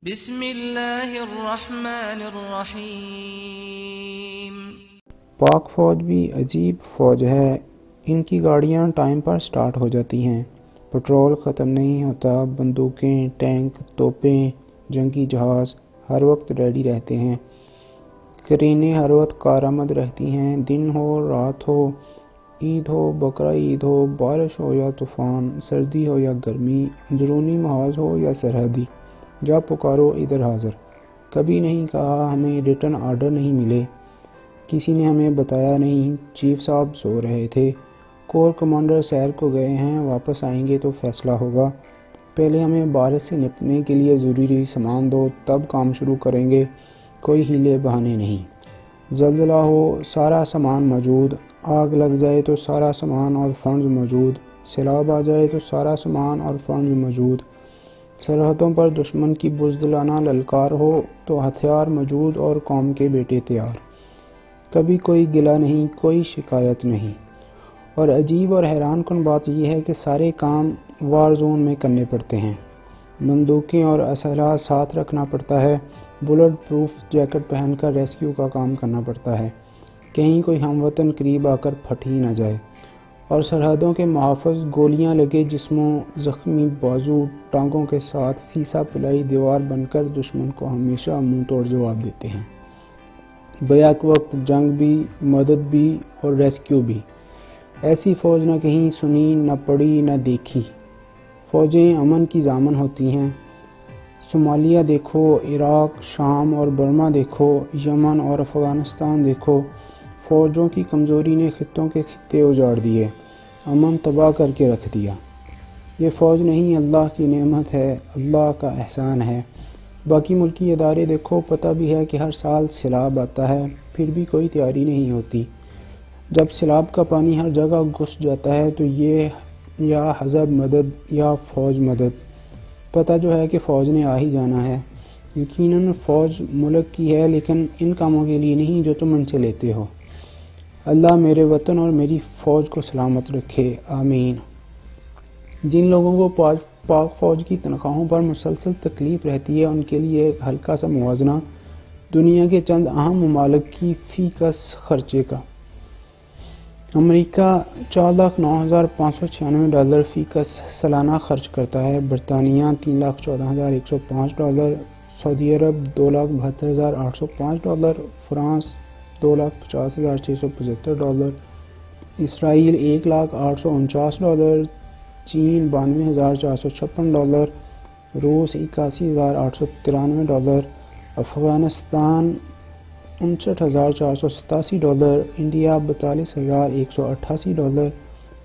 بسم اللہ الرحمن الرحیم۔ پاک فوج بھی عجیب فوج ہے، ان کی گاڑیاں ٹائم پر سٹارٹ ہو جاتی ہیں، پٹرول ختم نہیں ہوتا، بندوقیں، ٹینک، توپیں، جنگی جہاز ہر وقت ریڈی رہتے ہیں، کرینیں ہر وقت کارآمد رہتی ہیں، دن ہو رات ہو، عید ہو بقرہ عید ہو، بارش ہو یا طوفان، سردی ہو یا گرمی، اندرونی محاذ ہو یا سرحدی، جب پکارو ادھر حاضر۔ کبھی نہیں کہا ہمیں ریٹن آرڈر نہیں ملے، کسی نے ہمیں بتایا نہیں، چیف صاحب سو رہے تھے، کور کمانڈر سیر کو گئے ہیں، واپس آئیں گے تو فیصلہ ہوگا، پہلے ہمیں بارش سے نپٹنے کے لیے ضروری سامان دو تب کام شروع کریں گے، کوئی ہیلے بہانے نہیں، زلزلہ ہو سارا سامان موجود، آگ لگ جائے تو سارا سامان اور فنڈز موجود، سیلاب آ جائے تو سارا سامان اور فنڈز موجود، سرحدوں پر دشمن کی بزدلانہ للکار ہو تو ہتھیار موجود اور قوم کے بیٹے تیار، کبھی کوئی گلہ نہیں، کوئی شکایت نہیں۔ اور عجیب اور حیران کن بات یہ ہے کہ سارے کام وار زون میں کرنے پڑتے ہیں، بندوقیں اور اسلحہ ساتھ رکھنا پڑتا ہے، بلٹ پروف جیکٹ پہن کر ریسکیو کا کام کرنا پڑتا ہے، کہیں کوئی ہم وطن قریب آ کر پھٹ ہی نہ جائے، اور سرحدوں کے محافظ گولیاں لگے جسموں، زخمی بازو، ٹانگوں کے ساتھ سیسا پلائی دیوار بن کر دشمن کو ہمیشہ منہ توڑ جواب دیتے ہیں، بیک وقت جنگ بھی، مدد بھی اور ریسکیو بھی۔ ایسی فوج نہ کہیں سنی، نہ پڑھی، نہ دیکھی۔ فوجیں امن کی ضامن ہوتی ہیں، صومالیہ دیکھو، عراق، شام اور برما دیکھو، یمن اور افغانستان دیکھو، فوجوں کی کمزوری نے خطوں کے خطے اجاڑ دیے، امن تباہ کر کے رکھ دیا۔ یہ فوج نہیں، اللہ کی نعمت ہے، اللہ کا احسان ہے۔ باقی ملکی ادارے دیکھو، پتہ بھی ہے کہ ہر سال سیلاب آتا ہے، پھر بھی کوئی تیاری نہیں ہوتی۔ جب سیلاب کا پانی ہر جگہ گھس جاتا ہے تو یہ یا حزب مدد یا فوج مدد، پتہ جو ہے کہ فوج نے آ ہی جانا ہے۔ یقیناً فوج ملک کی ہے، لیکن ان کاموں کے لیے نہیں جو تم ان سے لیتے ہو۔ اللہ میرے وطن اور میری فوج کو سلامت رکھے، آمین۔ جن لوگوں کو پاک فوج کی تنخواہوں پر مسلسل تکلیف رہتی ہے، ان کے لیے ایک ہلکا سا موازنہ دنیا کے چند اہم ممالک کی فی کس خرچے کا۔ امریکہ $4,09,596 فی کس سالانہ خرچ کرتا ہے، برطانیہ $3,14,105، سعودی عرب $2,72,805، فرانس $2,50,675، اسرائیل $1,0849، چین $92,456، روس $81,893، افغانستان $59,487، انڈیا $42,188،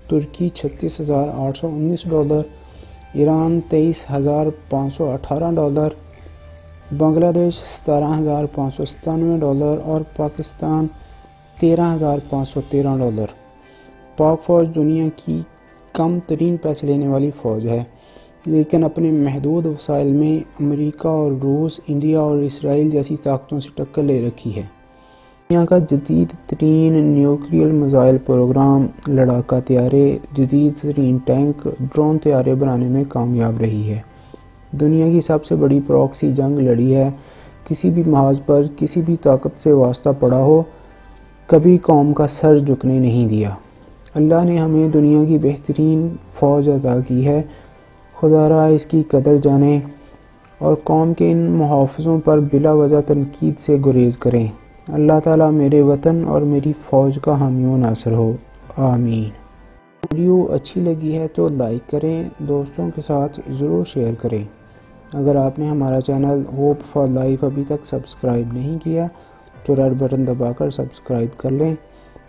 ترکی $36,819، ایران $23,518، بنگلہ دیش $17,597 اور پاکستان $13,513۔ پاک فوج دنیا کی کم ترین پیسے لینے والی فوج ہے، لیکن اپنے محدود وسائل میں امریکہ اور روس، انڈیا اور اسرائیل جیسی طاقتوں سے ٹکر لے رکھی ہے۔ دنیا کا جدید ترین نیوکلیئر میزائل پروگرام، لڑاکا طیارے، جدید ترین ٹینک، ڈرون طیارے بنانے میں کامیاب رہی ہے۔ دنیا کی سب سے بڑی پراکسی جنگ لڑی ہے، کسی بھی محاذ پر کسی بھی طاقت سے واسطہ پڑا ہو، کبھی قوم کا سر جھکنے نہیں دیا۔ اللہ نے ہمیں دنیا کی بہترین فوج عطا کی ہے، خدا را اس کی قدر جانیں اور قوم کے ان محافظوں پر بلا وجہ تنقید سے گریز کریں۔ اللہ تعالیٰ میرے وطن اور میری فوج کا حامی و ناصر ہو، آمین۔ ویڈیو اچھی لگی ہے تو لائک کریں، دوستوں کے ساتھ ضرور شیئر کریں۔ اگر آپ نے ہمارا چینل ہوپ فار لائف ابھی تک سبسکرائب نہیں کیا تو ریڈ بٹن دبا کر سبسکرائب کر لیں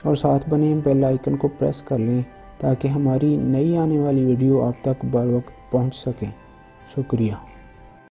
اور ساتھ بنے بیل آئیکن کو پریس کر لیں تاکہ ہماری نئی آنے والی ویڈیو آپ تک بر وقت پہنچ سکیں۔ شکریہ۔